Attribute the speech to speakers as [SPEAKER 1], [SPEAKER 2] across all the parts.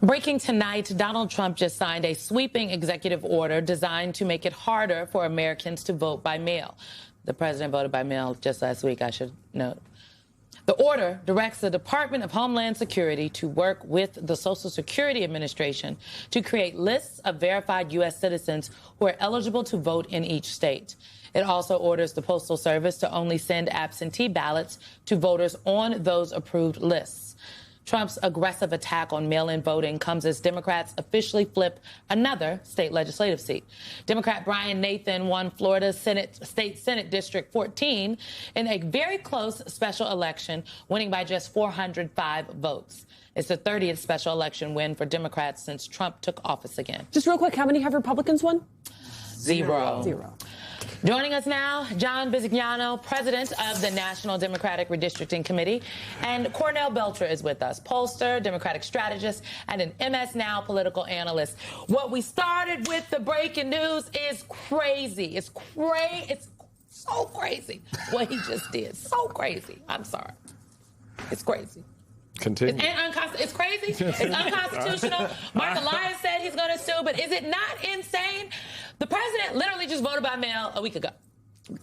[SPEAKER 1] Breaking tonight, Donald Trump just signed a sweeping executive order designed to make it harder for Americans to vote by mail. The president voted by mail just last week, I should note. The order directs the Department of Homeland Security to work with the Social Security Administration to create lists of verified U.S. citizens who are eligible to vote in each state. It also orders the Postal Service to only send absentee ballots to voters on those approved lists. Trump's aggressive attack on mail-in voting comes as Democrats officially flip another state legislative seat. Democrat Brian Nathan won Florida's State Senate District 14 in a very close special election, winning by just 405 votes. It's the 30th special election win for Democrats since Trump took office again.
[SPEAKER 2] Just real quick, how many have Republicans won?
[SPEAKER 1] Zero. Joining us now, John Bisignano, president of the National Democratic Redistricting Committee, and Cornell Belcher is with us, pollster, Democratic strategist, and an MS Now political analyst. What we started with, the breaking news, is crazy. It's so crazy what he just did. So crazy. I'm sorry. It's crazy.
[SPEAKER 3] Continue.
[SPEAKER 1] It's crazy. It's unconstitutional. Mark Elias said he's going to sue, but is it not insane? The president literally just voted by mail a week ago.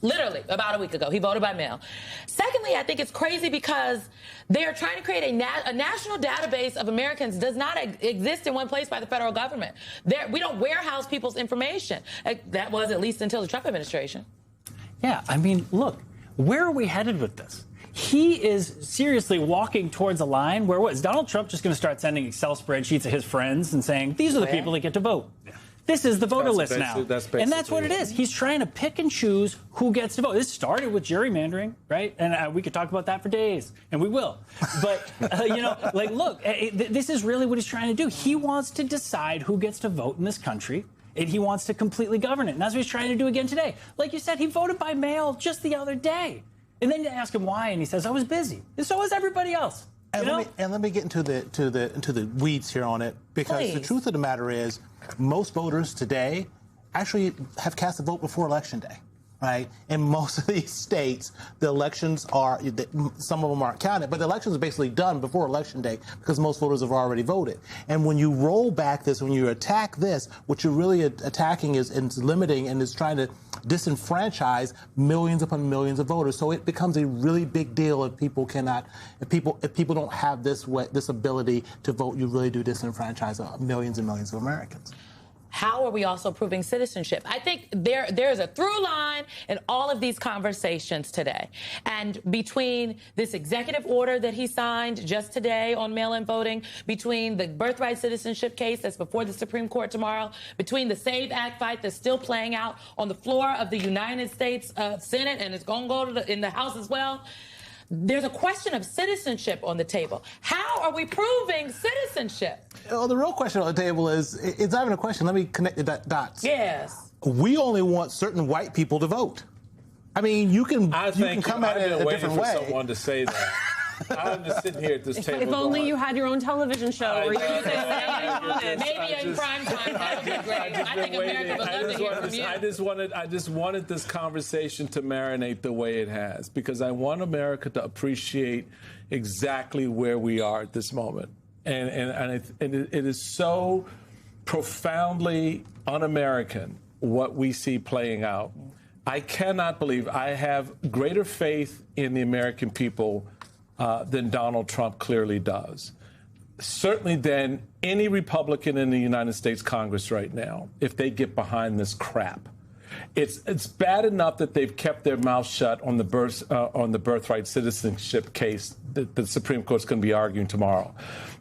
[SPEAKER 1] Literally, about a week ago, he voted by mail. Secondly, I think it's crazy because they are trying to create a national database of Americans does not exist in one place by the federal government. We don't warehouse people's information. That was at least until the Trump administration.
[SPEAKER 4] Yeah, I mean, look, where are we headed with this? He is seriously walking towards a line where is Donald Trump just going to start sending Excel spreadsheets of his friends and saying, these are the people that get to vote. Yeah. This is the voter list now. And that's what it is. He's trying to pick and choose who gets to vote. This started with gerrymandering, right? And we could talk about that for days, and we will. But, look, this is really what he's trying to do. He wants to decide who gets to vote in this country. And he wants to completely govern it. And that's what he's trying to do again today. Like you said, he voted by mail just the other day. And then you ask him why, and he says, I was busy. And so was everybody else.
[SPEAKER 5] And let me get into the weeds here on it, because
[SPEAKER 1] Please.
[SPEAKER 5] The truth of the matter is most voters today actually have cast a vote before Election Day, right? In most of these states, the elections are, some of them aren't counted, but the elections are basically done before Election Day because most voters have already voted. And when you roll back this, when you attack this, what you're really attacking is limiting and is trying to disenfranchise millions upon millions of voters. So it becomes a really big deal if people don't have this ability to vote. You really do disenfranchise millions and millions of Americans.
[SPEAKER 1] How are we also proving citizenship? I think there is a through line in all of these conversations today. And between this executive order that he signed just today on mail-in voting, between the birthright citizenship case that's before the Supreme Court tomorrow, between the SAVE Act fight that's still playing out on the floor of the United States Senate, and it's going to go in the House as well, there's a question of citizenship on the table. How are we proving citizenship?
[SPEAKER 5] Well, the real question on the table is, it's not even a question. Let me connect the dots.
[SPEAKER 1] Yes.
[SPEAKER 5] We only want certain white people to vote. I mean, you can come at it a different way.
[SPEAKER 3] I've been waiting for someone to say that. I'm just sitting here at this table.
[SPEAKER 2] If only you had your own television show where you could say anything you wanted.
[SPEAKER 1] Maybe in prime time, that would be great. I think America would love to hear from you.
[SPEAKER 3] I just wanted this conversation to marinate the way it has, because I want America to appreciate exactly where we are at this moment. And it is so profoundly un-American what we see playing out. I cannot believe I have greater faith in the American people than Donald Trump clearly does. Certainly than any Republican in the United States Congress right now, if they get behind this crap. It's bad enough that they've kept their mouth shut on the birthright citizenship case that the Supreme Court's going to be arguing tomorrow.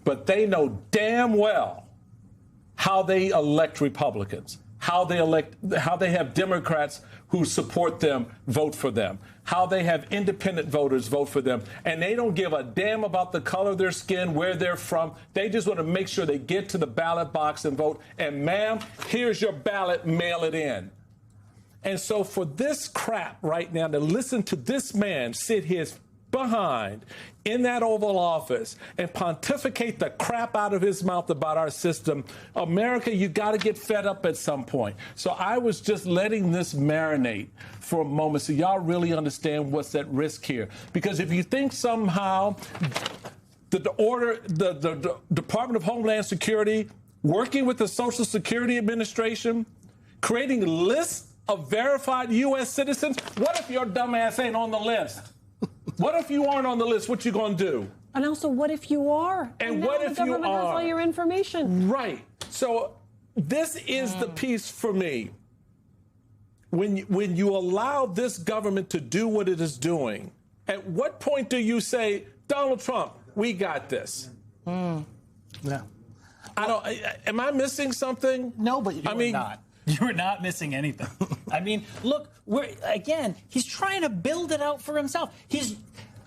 [SPEAKER 3] But they know damn well how they elect Republicans, how they have Democrats who support them vote for them, how they have independent voters vote for them, and they don't give a damn about the color of their skin, where they're from. They just want to make sure they get to the ballot box and vote. And ma'am, here's your ballot, mail it in. And so for this crap right now, to listen to this man sit his behind in that Oval Office and pontificate the crap out of his mouth about our system, America, you got to get fed up at some point. So I was just letting this marinate for a moment so y'all really understand what's at risk here. Because if you think somehow the Department of Homeland Security working with the Social Security Administration, creating lists of verified U.S. citizens. What if your dumb ass ain't on the list? What if you aren't on the list? What you gonna do?
[SPEAKER 2] And also, what if you are?
[SPEAKER 3] And
[SPEAKER 2] now
[SPEAKER 3] what
[SPEAKER 2] the
[SPEAKER 3] if you
[SPEAKER 2] government has
[SPEAKER 3] are?
[SPEAKER 2] all your information.
[SPEAKER 3] Right. So this is the piece for me. When you allow this government to do what it is doing, at what point do you say, Donald Trump, we got this?
[SPEAKER 5] Yeah.
[SPEAKER 3] Am I missing something?
[SPEAKER 5] No, but
[SPEAKER 4] You're not. You're not missing anything. I mean, look, he's trying to build it out for himself.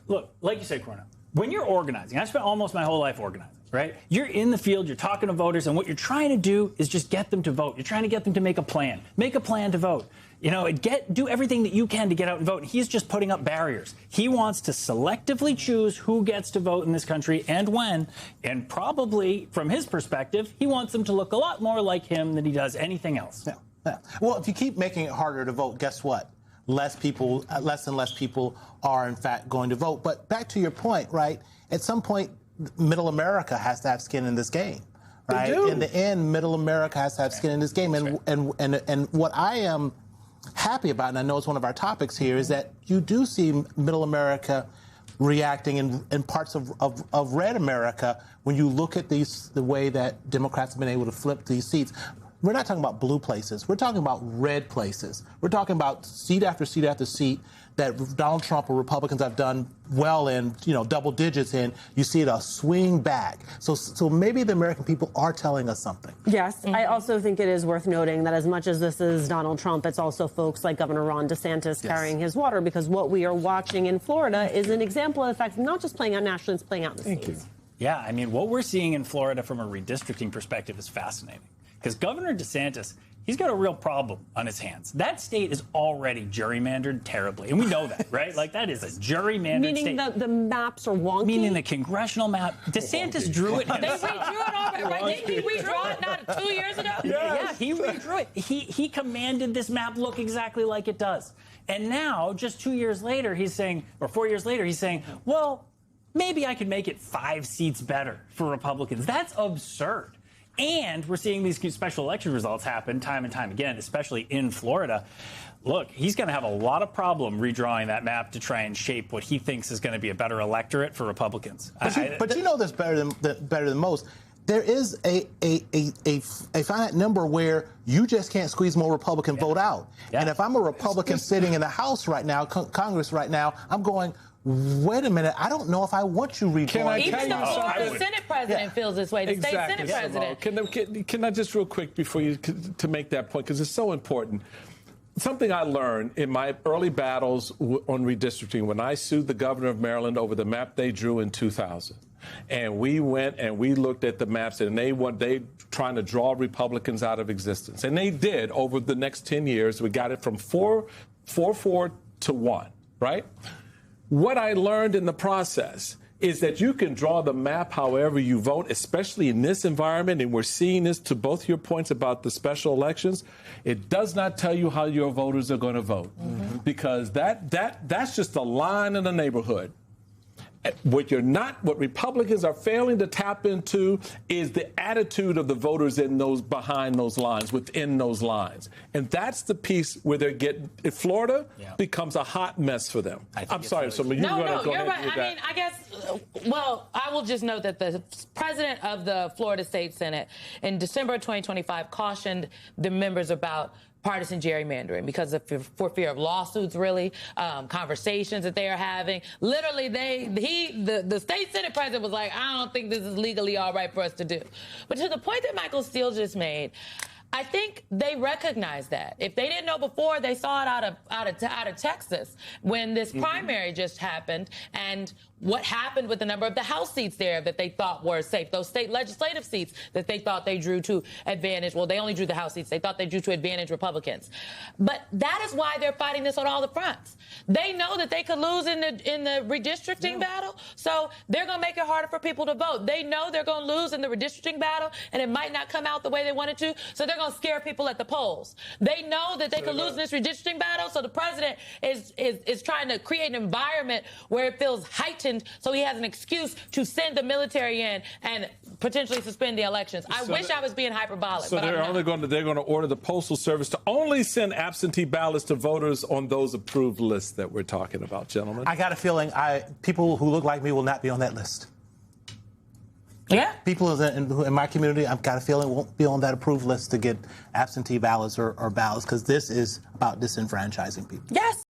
[SPEAKER 4] Look, like you said, Cornell, when you're organizing, I spent almost my whole life organizing, right? You're in the field, you're talking to voters, and what you're trying to do is just get them to vote. You're trying to get them to make a plan to vote. You know, do everything that you can to get out and vote. And he's just putting up barriers. He wants to selectively choose who gets to vote in this country and when. And probably, from his perspective, he wants them to look a lot more like him than he does anything else.
[SPEAKER 5] Yeah. Yeah. Well, if you keep making it harder to vote, guess what? Less and less people are, in fact, going to vote. But back to your point, right? At some point, Middle America has to have skin in this game, right? In the end, Middle America has to have skin in this game. And what I am happy about, and I know it's one of our topics here, is that you do see Middle America reacting in parts of Red America when you look at the way that Democrats have been able to flip these seats. We're not talking about blue places. We're talking about red places. We're talking about seat after seat after seat that Donald Trump or Republicans have done well in, double digits in. You see it a swing back. So maybe the American people are telling us something.
[SPEAKER 2] Yes. I also think it is worth noting that as much as this is Donald Trump, it's also folks like Governor Ron DeSantis carrying his water, because what we are watching in Florida is an example of the fact not just playing out nationally, it's playing out in the states.
[SPEAKER 3] Thank you.
[SPEAKER 4] Yeah, I mean, what we're seeing in Florida from a redistricting perspective is fascinating. Because Governor DeSantis, he's got a real problem on his hands. That state is already gerrymandered terribly. And we know that, right? Like, that is a gerrymandered state.
[SPEAKER 2] Meaning the maps are wonky?
[SPEAKER 4] Meaning the congressional map. DeSantis drew it
[SPEAKER 1] They
[SPEAKER 4] himself.
[SPEAKER 1] redrew it already, right? Didn't he redraw it not 2 years ago?
[SPEAKER 4] Yeah, he redrew it. He commanded this map look exactly like it does. And now, just 2 years later, he's saying, or 4 years later, he's saying, well, maybe I could make it 5 seats better for Republicans. That's absurd. And we're seeing these special election results happen time and time again, especially in Florida. Look, he's going to have a lot of problem redrawing that map to try and shape what he thinks is going to be a better electorate for Republicans.
[SPEAKER 5] But you know this better than most. There is a finite number where you just can't squeeze more Republican vote out. Yeah. And if I'm a Republican sitting in the House right now, Congress right now, I'm going, wait a minute, I don't know if I want you redrawing.
[SPEAKER 1] Even the Senate president feels this way. The state Senate president.
[SPEAKER 3] Can I just real quick before you to make that point, because it's so important. Something I learned in my early battles on redistricting when I sued the governor of Maryland over the map they drew in 2000. And we went and we looked at the maps, and they trying to draw Republicans out of existence. And they did over the next 10 years. We got it from 4-4 to 1, right? What I learned in the process is that you can draw the map however you vote, especially in this environment, and we're seeing this to both your points about the special elections. It does not tell you how your voters are going to vote, because that's just a line in the neighborhood. What Republicans are failing to tap into is the attitude of the voters behind those lines, within those lines. And that's the piece where they're getting, Florida becomes a hot mess for them. I'm sorry, so you're
[SPEAKER 1] right. I mean, I guess, I will just note that the president of the Florida State Senate in December of 2025 cautioned the members about partisan gerrymandering for fear of lawsuits, really, conversations that they are having. Literally, the state Senate president was like, I don't think this is legally all right for us to do. But to the point that Michael Steele just made, I think they recognize that. If they didn't know before, they saw it out of Texas when this primary just happened, and what happened with the number of the House seats there that they thought were safe, those state legislative seats that they thought they drew to advantage. Well, they only drew the House seats. They thought they drew to advantage Republicans. But that is why they're fighting this on all the fronts. They know that they could lose in the redistricting battle, so they're going to make it harder for people to vote. They know they're going to lose in the redistricting battle, and it might not come out the way they wanted to, so they're going to scare people at the polls. They know that they could lose in this redistricting battle, so the president is trying to create an environment where it feels heightened elections so he has an excuse to send the military in and potentially suspend the elections. I wish I was being hyperbolic,
[SPEAKER 3] So
[SPEAKER 1] but
[SPEAKER 3] they're
[SPEAKER 1] I'm not.
[SPEAKER 3] they're going to order the Postal Service to only send absentee ballots to voters on those approved lists that we're talking about, gentlemen.
[SPEAKER 5] I got a feeling people who look like me will not be on that list.
[SPEAKER 1] Yeah.
[SPEAKER 5] People in my community, I've got a feeling, won't be on that approved list to get absentee ballots or ballots, because this is about disenfranchising people.
[SPEAKER 1] Yes.